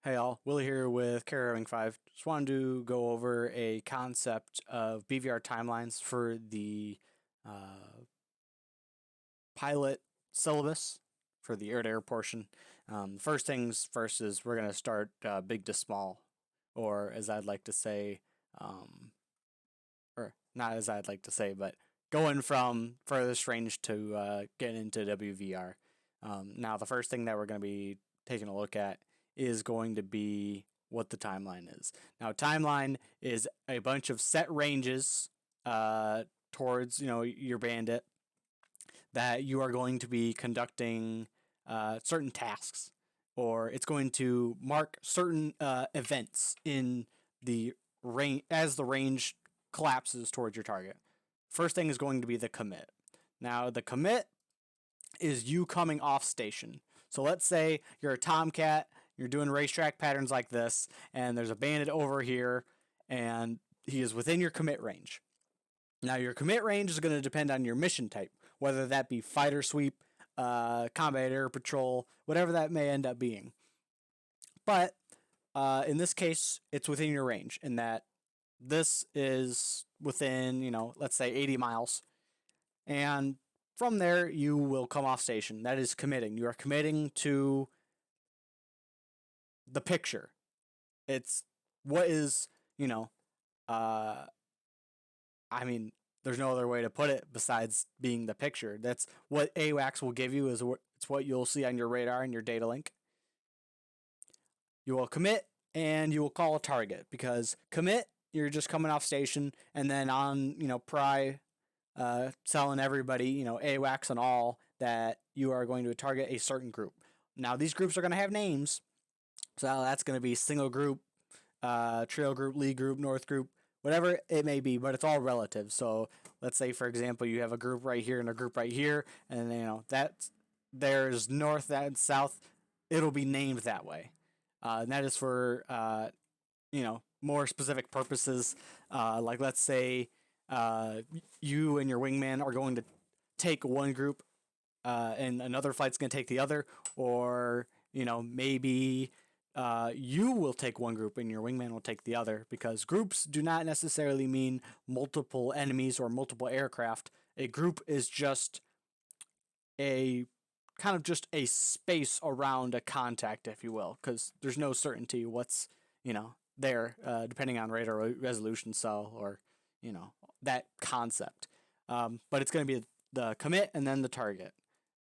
Hey all, Willie here with CVW5. Just wanted to go over a concept of BVR timelines for the uh, pilot syllabus for the air-to-air portion. First things first is we're going to start big to small, or as I'd like to say, um, or not as I'd like to say, but going from furthest range to getting into WVR. Now, the first thing that we're going to be taking a look at is going to be what the timeline is. Now, timeline is a bunch of set ranges towards your bandit that you are going to be conducting certain tasks, or it's going to mark certain events in the range as the range collapses towards your target. First thing is going to be the commit. Now, the commit is you coming off station. So let's say you're a Tomcat, you're doing racetrack patterns like this, and there's a bandit over here, and he is within your commit range. Now, your commit range is going to depend on your mission type, whether that be fighter sweep, combat air patrol, whatever that may end up being. But in this case, it's within your range, in that this is within, let's say 80 miles. And from there, you will come off station. That is committing. You are committing to the picture. It's what is, I mean, there's no other way to put it besides being the picture. That's what AWACS will give you. It's what you'll see on your radar and your data link. You will commit and you will call a target, because commit, you're just coming off station, and then on pry, telling everybody, AWACS and all, that you are going to target a certain group. Now, these groups are going to have names, so that's going to be single group, trail group, lead group, north group, whatever it may be, but it's all relative. So let's say, for example, you have a group right here and a group right here, and that there's north and south. It'll be named that way, and that is for more specific purposes. Like let's say you and your wingman are going to take one group, and another flight's going to take the other, or maybe you will take one group and your wingman will take the other, because groups do not necessarily mean multiple enemies or multiple aircraft. A group is just a kind of just a space around a contact, if you will, because there's no certainty what's there, depending on radar resolution cell or that concept. But it's going to be the commit and then the target.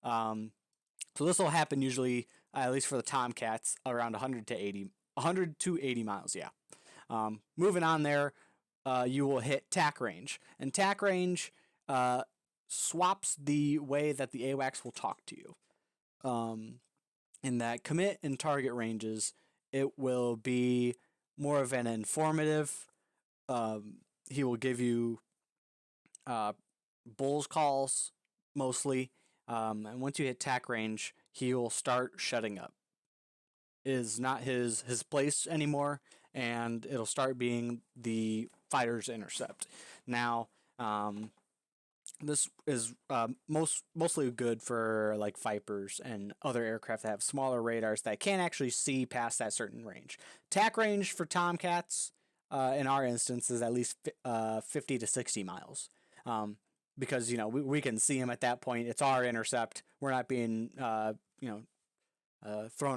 So this will happen usually, at least for the Tomcats, around 100 to 80 miles. Yeah. Moving on there, you will hit TAC range, and TAC range swaps the way that the AWACS will talk to you. In that commit and target ranges, it will be more of an informative. He will give you bulls calls mostly, and once you hit TAC range, he will start shutting up. It is not his place anymore, and it'll start being the fighter's intercept. Now, this is mostly good for like Vipers and other aircraft that have smaller radars that can't actually see past that certain range. TAC range for Tomcats, in our instance, is at least 50 to 60 miles. Because we can see them at that point. It's our intercept. We're not being thrown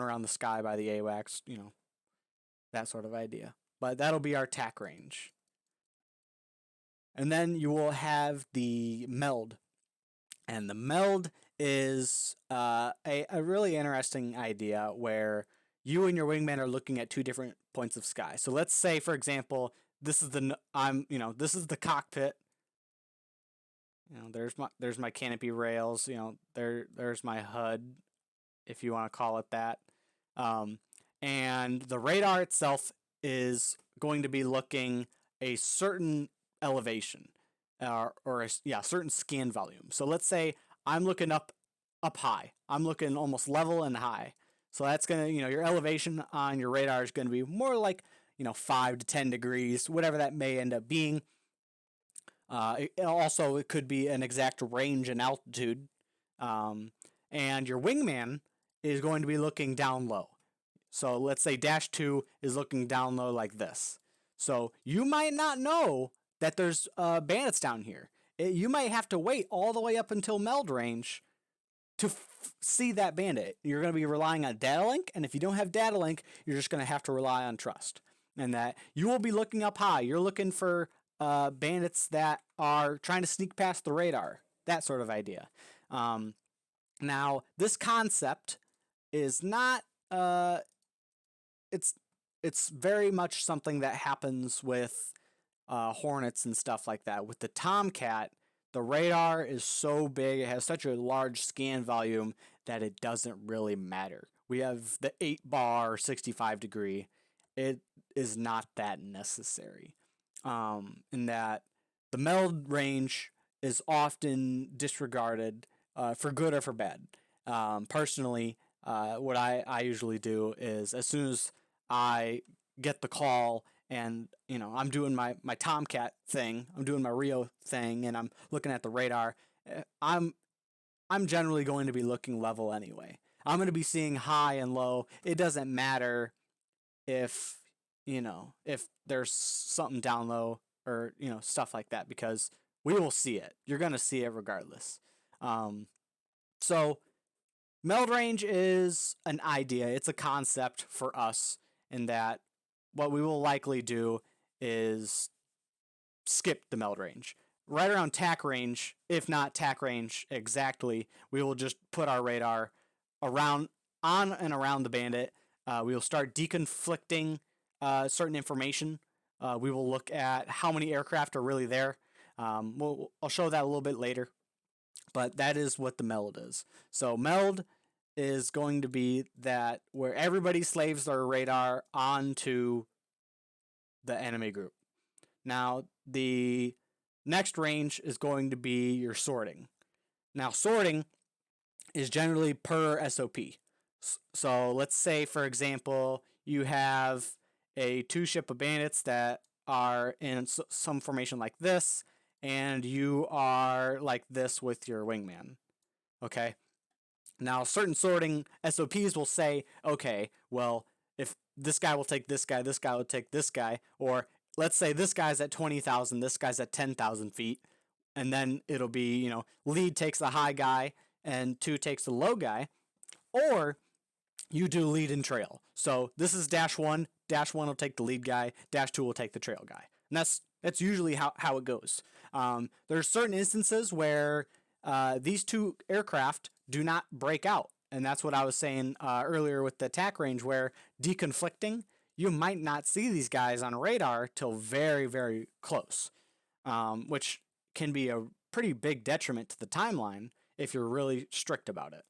around the sky by the AWACS. That sort of idea. But that'll be our TAC range. And then you will have the meld. And the meld is a really interesting idea where you and your wingman are looking at two different points of sky. So let's say, for example, this is the cockpit. There's my canopy rails. There's my HUD, if you want to call it that. And the radar itself is going to be looking a certain elevation, or a certain scan volume. So let's say I'm looking up high. I'm looking almost level and high. So that's gonna, your elevation on your radar is going to be more like 5 to 10 degrees, whatever that may end up being. It could be an exact range and altitude. And your wingman is going to be looking down low. So let's say dash 2 is looking down low like this. So you might not know that there's bandits down here. You might have to wait all the way up until meld range to see that bandit. You're going to be relying on data link, and if you don't have data link, you're just going to have to rely on trust. And that you will be looking up high. You're looking for bandits that are trying to sneak past the radar. That sort of idea. Now, this concept is not. It's very much something that happens with Hornets and stuff like that. With the Tomcat, the radar is so big, it has such a large scan volume that it doesn't really matter. We have the 8 bar 65 degree. It is not that necessary. In that the meld range is often disregarded for good or for bad. Personally, what I usually do is as soon as I get the call and I'm doing my Tomcat thing, I'm doing my Rio thing, and I'm looking at the radar, I'm generally going to be looking level anyway. I'm going to be seeing high and low. It doesn't matter if if there's something down low or stuff like that, because we will see it. You're going to see it regardless. So meld range is an idea. It's a concept for us, in that what we will likely do is skip the meld range. Right around tack range, if not tack range exactly, we will just put our radar on and around the bandit. We will start deconflicting certain information. We will look at how many aircraft are really there. I'll show that a little bit later, but that is what the meld is. So meld is going to be that where everybody slaves their radar onto the enemy group. Now, the next range is going to be your sorting. Now, sorting is generally per SOP. So let's say, for example, you have a 2 ship of bandits that are in some formation like this, and you are like this with your wingman. Okay? Now, certain sorting SOPs will say, okay, well, if this guy will take this guy will take this guy, or let's say this guy's at 20,000, this guy's at 10,000 feet, and then it'll be, lead takes the high guy and 2 takes the low guy, or you do lead and trail. So this is dash 1 will take the lead guy, dash 2 will take the trail guy. And that's usually how it goes. There's certain instances where these 2 aircraft do not break out. And that's what I was saying earlier with the attack range, where deconflicting, you might not see these guys on radar till very, very close, which can be a pretty big detriment to the timeline if you're really strict about it.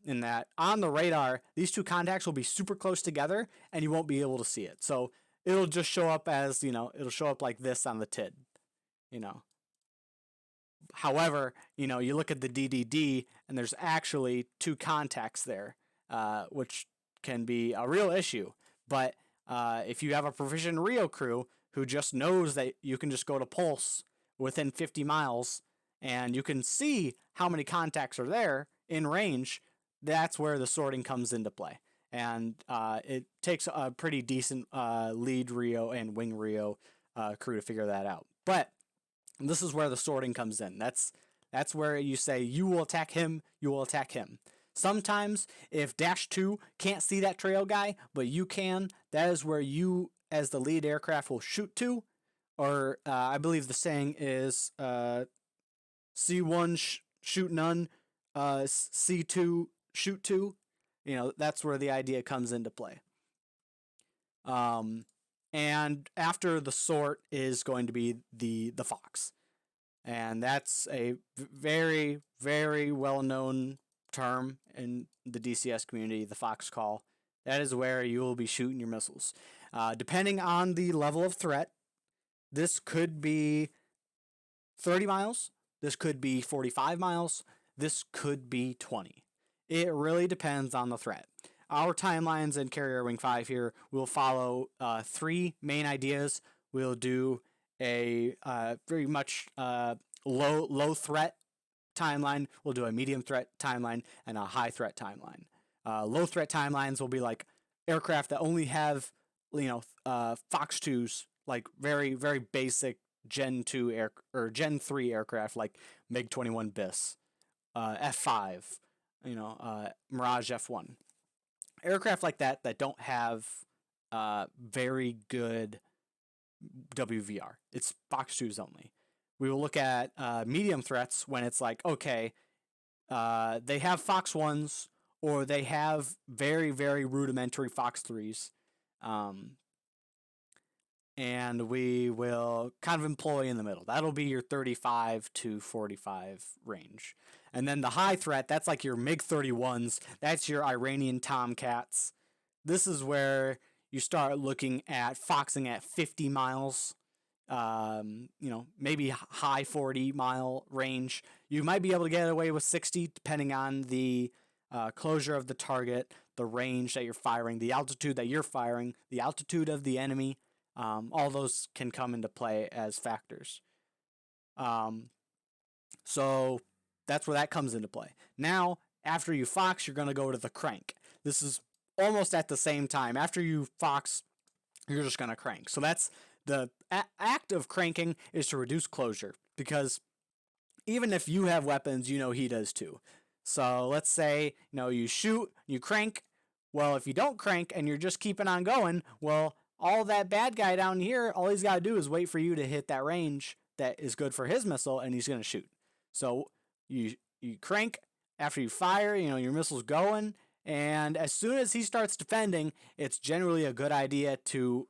In that on the radar, these 2 contacts will be super close together and you won't be able to see it. So it'll just show up as, it'll show up like this on the TID, However, you look at the DDD and there's actually 2 contacts there, which can be a real issue. But if you have a proficient Rio crew who just knows that you can just go to pulse within 50 miles and you can see how many contacts are there in range, that's where the sorting comes into play. And it takes a pretty decent lead Rio and wing Rio crew to figure that out. But this is where the sorting comes in. That's where you say you will attack him, you will attack him. Sometimes if dash 2 can't see that trail guy, but you can, that is where you as the lead aircraft will shoot to. Or I believe the saying is C1 shoot none, C2 shoot 2. That's where the idea comes into play. And after the sort is going to be the Fox. And that's a very, very well-known term in the DCS community, the Fox call. That is where you will be shooting your missiles. Depending on the level of threat, this could be 30 miles, this could be 45 miles, this could be 20. It really depends on the threat. Our timelines in Carrier Wing 5 here will follow 3 main ideas. We'll do a very much low threat timeline. We'll do a medium threat timeline and a high threat timeline. Low threat timelines will be like aircraft that only have Fox 2s, like very very basic Gen 2 air or Gen 3 aircraft like MiG 21 bis, F5, Mirage F1, aircraft like that that don't have very good WVR. It's Fox 2s only. We will look at medium threats when it's like, okay, they have Fox 1s or they have very, very rudimentary Fox 3s. And we will kind of employ in the middle. That'll be your 35 to 45 range. And then the high threat, that's like your MiG-31s. That's your Iranian Tomcats. This is where you start looking at foxing at 50 miles, maybe high 40-mile range. You might be able to get away with 60 depending on the closure of the target, the range that you're firing, the altitude that you're firing, the altitude of the enemy. All those can come into play as factors. So that's where that comes into play. Now, after you fox, you're going to go to the crank. This is almost at the same time. After you fox, you're just going to crank. So that's the act of cranking is to reduce closure, because even if you have weapons, he does too. So let's say, you shoot, you crank. Well, if you don't crank and you're just keeping on going, well, all that bad guy down here, all he's got to do is wait for you to hit that range that is good for his missile, and he's going to shoot. So you crank after you fire, your missile's going, and as soon as he starts defending, it's generally a good idea to,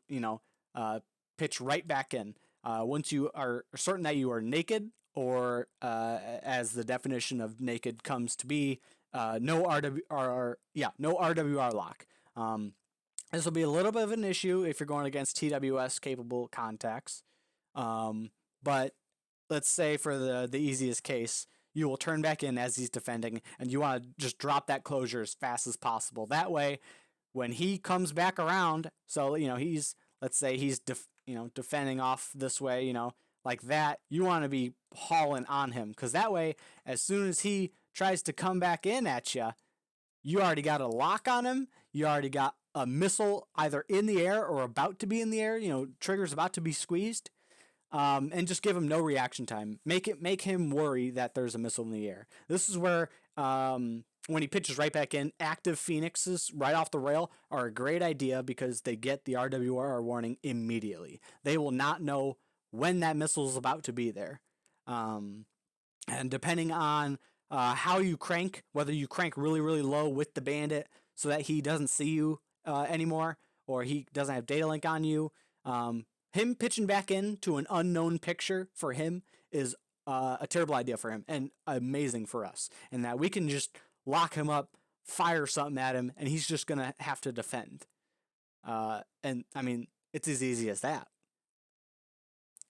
pitch right back in. Once you are certain that you are naked, or as the definition of naked comes to be, no RWR lock. This will be a little bit of an issue if you're going against TWS capable contacts. But let's say for the easiest case, you will turn back in as he's defending, and you want to just drop that closure as fast as possible. That way, when he comes back around, so let's say he's defending off this way, like that, you want to be hauling on him, because that way, as soon as he tries to come back in at you, you already got a lock on him. You already got a missile either in the air or about to be in the air. Trigger's about to be squeezed. And just give him no reaction time. Make him worry that there's a missile in the air. This is where when he pitches right back in, active Phoenixes right off the rail are a great idea, because they get the RWR warning immediately. They will not know when that missile is about to be there. And depending on how you crank, whether you crank really, really low with the bandit so that he doesn't see you anymore, or he doesn't have data link on you, him pitching back in to an unknown picture for him is a terrible idea for him, and amazing for us, in that we can just lock him up, fire something at him, and he's just going to have to defend. And I mean, it's as easy as that.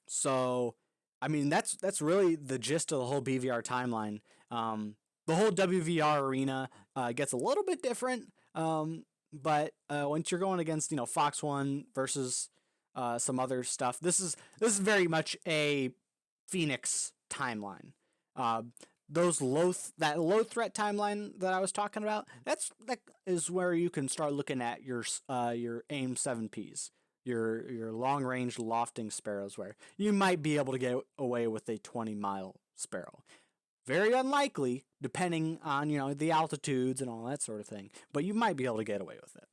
So, I mean, that's really the gist of the whole BVR timeline. The whole WVR arena gets a little bit different, but once you're going against Fox 1 versus some other stuff, this is very much a Phoenix timeline. That low threat timeline that I was talking about, that is where you can start looking at your AIM 7Ps. Your long range lofting sparrows, where you might be able to get away with a 20-mile sparrow. Very unlikely, depending on the altitudes and all that sort of thing, but you might be able to get away with it.